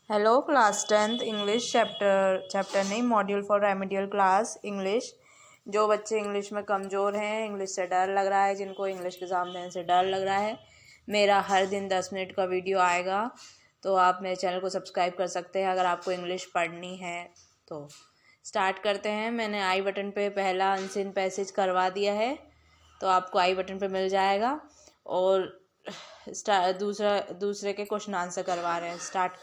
Hello class 10th English chapter नहीं module for remedial class English. जो बच्चे English में कमज़ोर हैं, इंग्लिश से डर लग रहा है, जिनको इंग्लिश के एग्ज़ाम देने से डर लग रहा है, मेरा हर दिन 10 मिनट का वीडियो आएगा, तो आप मेरे चैनल को सब्सक्राइब कर सकते हैं अगर आपको इंग्लिश पढ़नी है। तो स्टार्ट करते हैं। मैंने आई बटन पे पहला अनसीन पैसेज करवा दिया है, तो आपको आई बटन पे मिल जाएगा। और दूसरे के क्वेश्चन आंसर करवा रहे हैं। Start.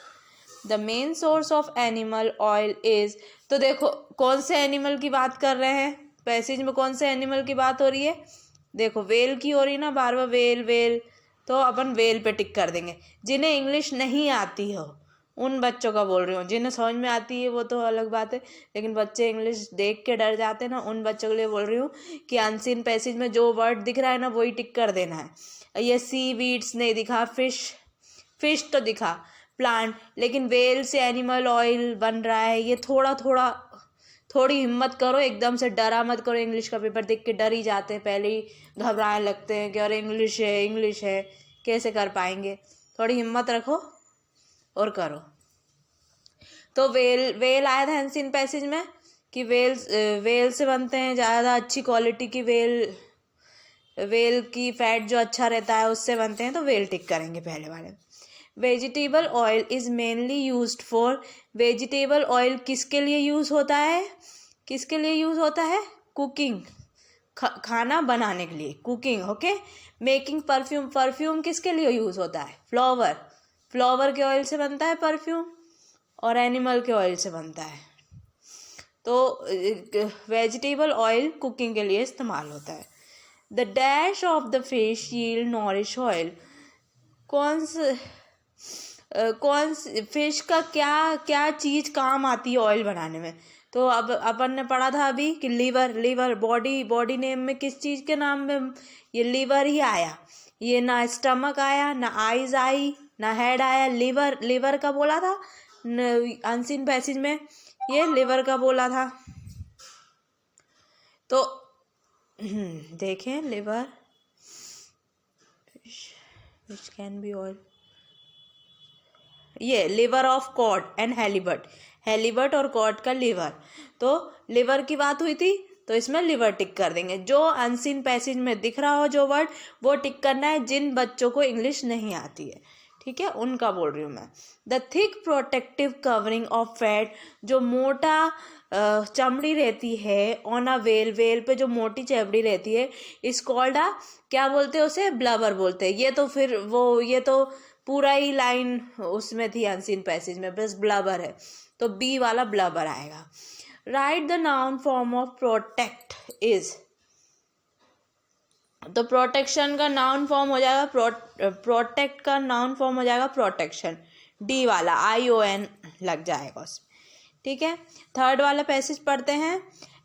The main source of animal oil is, तो देखो कौन से एनिमल की बात कर रहे हैं, पैसेज में कौन से एनिमल की बात हो रही है। देखो वेल की हो रही ना, बार बार वेल वेल, तो अपन वेल पे टिक कर देंगे। जिन्हें इंग्लिश नहीं आती हो उन बच्चों का बोल रही हूँ, जिन्हें समझ में आती है वो तो अलग बात है, लेकिन बच्चे इंग्लिश देख के डर जाते हैं ना, उन बच्चों के लिए बोल रही हूँ कि अनसीन पैसेज में जो वर्ड दिख रहा है ना वही टिक कर देना है। ये सी वीड्स नहीं दिखा, फिश तो दिखा, प्लांट, लेकिन वेल से एनिमल ऑयल बन रहा है। ये थोड़ी हिम्मत करो, एकदम से डरा मत करो। इंग्लिश का पेपर देख के डर ही जाते हैं, पहले ही घबराने लगते हैं कि अरे इंग्लिश है कैसे कर पाएंगे। थोड़ी हिम्मत रखो और करो। तो वेल आया था अनसीन पैसेज में कि वेल से बनते हैं, ज़्यादा अच्छी क्वालिटी की वेल की फैट जो अच्छा रहता है उससे बनते हैं, तो वेल टिक करेंगे पहले वाले। Vegetable oil is mainly used for, vegetable oil किसके लिए यूज़ होता है, किसके लिए यूज़ होता है, कुकिंग, खाना बनाने के लिए, cooking. Okay. Making perfume, perfume किसके लिए यूज़ होता है, फ्लावर के ऑयल से बनता है परफ्यूम, और एनिमल के ऑयल से बनता है। तो वेजिटेबल ऑयल कुकिंग के लिए इस्तेमाल होता है। The dash of the fish yield nourish oil, कौन फिश का क्या चीज़ काम आती है ऑयल बनाने में। तो अब अपन ने पढ़ा था अभी कि लीवर बॉडी नेम में किस चीज़ के नाम में ये लीवर ही आया। ये ना स्टमक आया, ना आइज आई, ना हेड आया, लीवर का बोला था अनसीन पैसेज में, ये लिवर का बोला था। तो देखें, liver, which can be oil, ये liver of code and halibut और कॉड का लिवर। तो लिवर की बात हुई थी तो इसमें लिवर टिक कर देंगे। जो अनसीन पैसेज में दिख रहा हो जो वर्ड, वो टिक करना है जिन बच्चों को इंग्लिश नहीं आती है, ठीक है, उनका बोल रही हूँ मैं। The thick protective covering of fat, जो मोटा चमड़ी रहती है ऑन अ वेल पे जो मोटी चमड़ी रहती है, इस कॉल्ड आ, क्या बोलते हैं उसे, ब्लबर बोलते हैं। ये तो पूरा ही लाइन उसमें थी अनसीन पैसेज में, बस ब्लबर है, तो बी वाला ब्लबर आएगा। Right the noun form of protect is, तो प्रोटेक्शन का नाउन फॉर्म हो जाएगा, प्रोटेक्ट का नाउन फॉर्म हो जाएगा प्रोटेक्शन, डी वाला ION लग जाएगा उसमें, ठीक है। थर्ड वाला पैसेज पढ़ते हैं।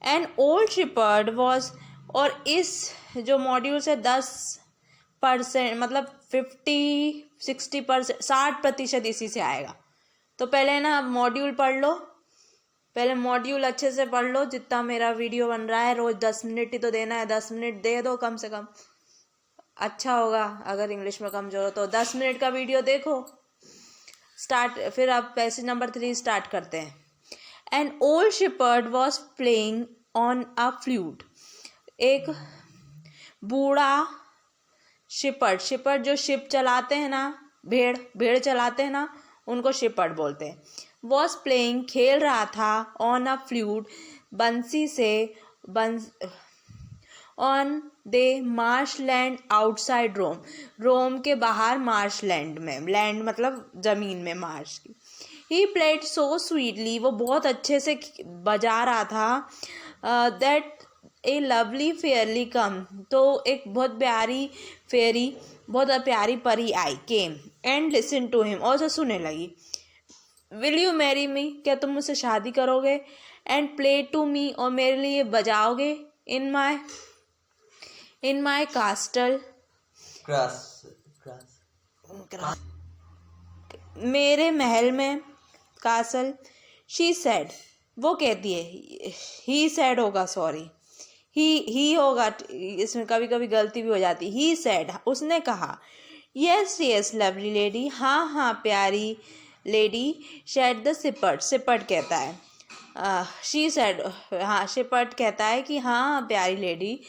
एन ओल्ड शिपर्ड वॉज, और इस जो मॉड्यूल से 10% मतलब 50-60%, 60% इसी से आएगा। तो पहले ना मॉड्यूल पढ़ लो, पहले मॉड्यूल अच्छे से पढ़ लो। जितना मेरा वीडियो बन रहा है, रोज़ 10 मिनट ही तो देना है, 10 मिनट दे दो कम से कम, अच्छा होगा। अगर इंग्लिश में कमजोर हो तो 10 मिनट का वीडियो देखो। स्टार्ट, फिर आप पैसेज नंबर 3 स्टार्ट करते हैं। An old shepherd was playing on a flute, एक बूढ़ा शिपर्ड जो शिप चलाते हैं ना, भेड़ चलाते हैं ना, उनको शिपर्ड बोलते हैं। वॉज प्लेइंग, खेल रहा था, ऑन अ फ्लूट, बंसी से, on the marsh land outside Rome के बाहर मार्श लैंड में, लैंड मतलब जमीन में, मार्श की। ही प्लेड सो स्वीटली, वो बहुत अच्छे से बजा रहा था। That a lovely fairly come, तो एक बहुत प्यारी परी आई, came and listen to him, और उसे सुनने लगी। विल यू मैरी मी, क्या तुम मुझसे शादी करोगे, एंड प्ले टू मी, और मेरे लिए बजाओगे, इन माई कास्टल, मेरे महल में, कासल। शी सेड, वो कहती है, ही सेड होगा, सॉरी, ही होगा, इसमें कभी कभी गलती भी हो जाती। ही सेड, उसने कहा। यस लवली लेडी, हाँ प्यारी लेडी शेड द शिपर्ड, शिपर्ड कहता है, शी सेड, हाँ शिपर्ड कहता है कि हाँ प्यारी lady.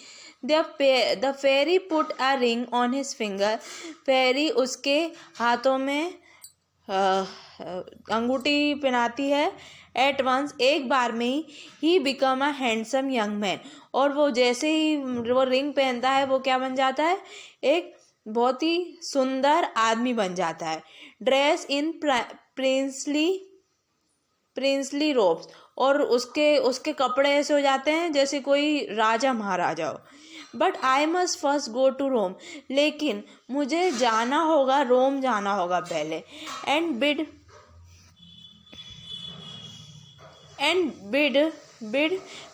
The fairy put a ring on his finger, fairy उसके हाथों में अंगूठी पहनाती है। एट वंस, एक बार में he become a handsome young man, और वो जैसे ही वो रिंग पहनता है वो क्या बन जाता है, एक बहुत ही सुंदर आदमी बन जाता है। ड्रेस इन प्रिंसली रोब्स, और उसके कपड़े ऐसे हो जाते हैं जैसे कोई राजा महाराजा हो। But I must first go to Rome, लेकिन मुझे जाना होगा, रोम जाना होगा पहले। And bid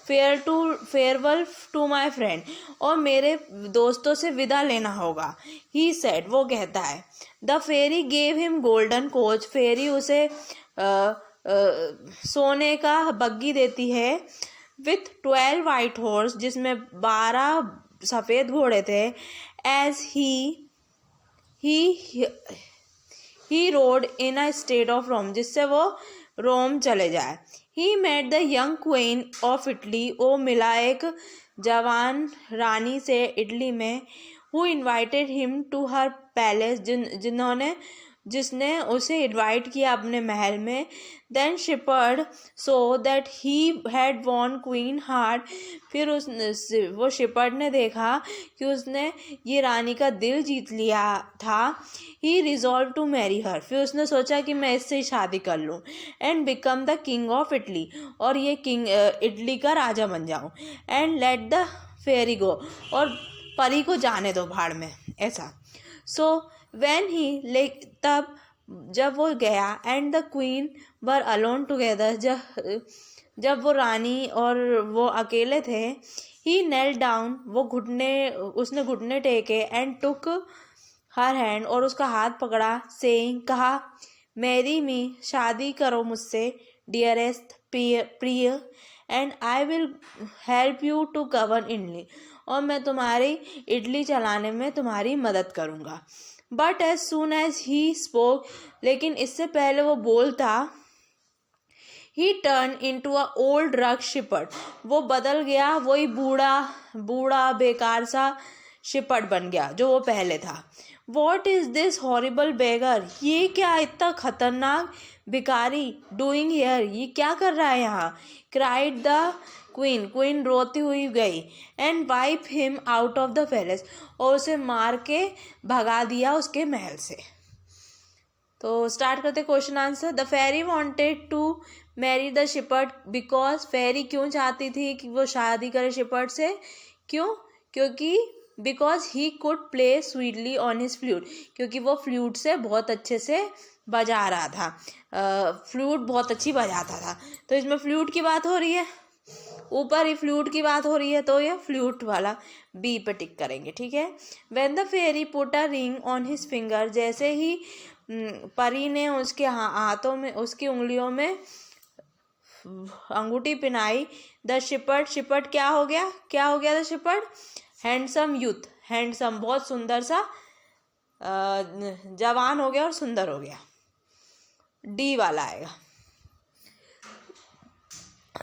farewell to my friend, और मेरे दोस्तों से विदा लेना होगा। ही सेड, वो कहता है। The fairy gave him golden coach, fairy उसे सोने का बग्गी देती है। विथ 12 वाइट हॉर्स, जिसमें 12 सफ़ेद घोड़े थे। As he rode in a state of Rome, जिससे वो रोम चले जाए। He met the young queen of Italy, वो मिला एक जवान रानी से इटली में। Who invited him to her palace, जिसने उसे इनवाइट किया अपने महल में। Then shepherd so that he had won queen heart, फिर वो शिपर्ड ने देखा कि उसने ये रानी का दिल जीत लिया था। ही रिजॉल्व टू मैरी हर, फिर उसने सोचा कि मैं इससे शादी कर लूँ। And become the king of Italy, और ये किंग इटली का राजा बन जाऊँ। एंड लेट द फेरी गो, और परी को जाने दो भाड़ में, ऐसा। सो व्हेन ही तब जब वो गया, and the queen were alone together, जब वो रानी और वो अकेले थे। ही नेल डाउन, उसने घुटने टेके। एंड टुक हर हैंड, और उसका हाथ पकड़ा। सेइंग, कहा, मैरी मी, शादी करो मुझसे, डियरेस्ट, प्रिय। And I will help you to govern Italy, और मैं तुम्हारी इडली चलाने में तुम्हारी मदद करूँगा। But as soon as he spoke, लेकिन इससे पहले वो बोलता, he turn into a old rug shepherd, वो बदल गया, वही बूढ़ा बेकार सा शिपर्ड बन गया जो वो पहले था। वॉट इज दिस हॉरिबल बेगर, ये क्या इतना खतरनाक भिखारी डूइंग हियर, ये क्या कर रहा है यहाँ। क्राइड द क्वीन रोती हुई गई। And wipe him out of the palace, और उसे मार के भगा दिया उसके महल से। तो स्टार्ट करते question answer. The fairy wanted to marry the shepherd because, fairy क्यों चाहती थी कि वो शादी करे शिपर्ड से, क्यों, क्योंकि because he could play sweetly on his flute, क्योंकि वो फ्लूट से बहुत अच्छे से बजा रहा था, फ्लूट बहुत अच्छी बजाता था। तो इसमें फ्लूट की बात हो रही है, ऊपर ही फ्लूट की बात हो रही है, तो ये फ्लूट वाला बी पे टिक करेंगे, ठीक है। When the fairy put a ring on his finger, जैसे ही परी ने उसके हाथों में, उसकी उंगलियों में अंगूठी पहनाई। द शिपर्ड क्या हो गया द शिपर्ड, हैंडसम यूथ, हैंडसम बहुत सुंदर सा जवान हो गया और सुंदर हो गया। डी वाला आएगा।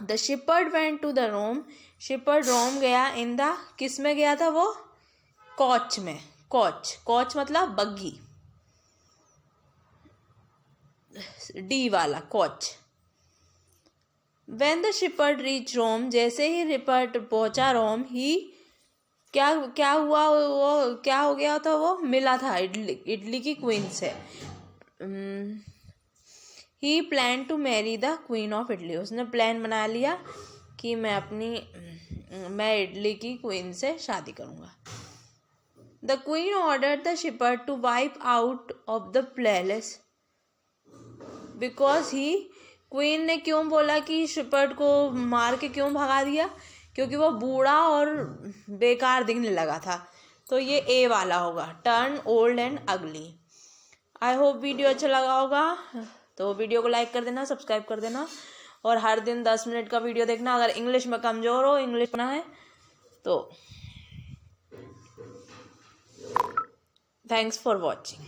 द शिपर्ड वेंट टू द रोम, शिपर्ड रोम गया। इन द, किस में गया था वो, कोच में। कोच मतलब बग्गी, डी वाला कोच। व्हेन द शिपर्ड रीच रोम, जैसे ही शिपर्ड पहुंचा रोम, ही क्या हुआ, वो क्या हो गया था, वो मिला था इटली की क्वीन से। He plan to marry the queen of Italy, उसने प्लान बना लिया कि मैं इटली की क्वीन से शादी करूँगा। The queen ordered the shepherd to wipe out of the palace because he, queen ने क्यों बोला कि शिपर्ड को मार के क्यों भगा दिया, क्योंकि वो बूढ़ा और बेकार दिखने लगा था। तो ये ए वाला होगा, टर्न ओल्ड एंड अगली। आई होप वीडियो अच्छा लगा होगा, तो वीडियो को लाइक कर देना, सब्सक्राइब कर देना, और हर दिन 10 मिनट का वीडियो देखना। अगर इंग्लिश में कमज़ोर हो, इंग्लिश पढ़ना है तो थैंक्स फॉर वॉचिंग।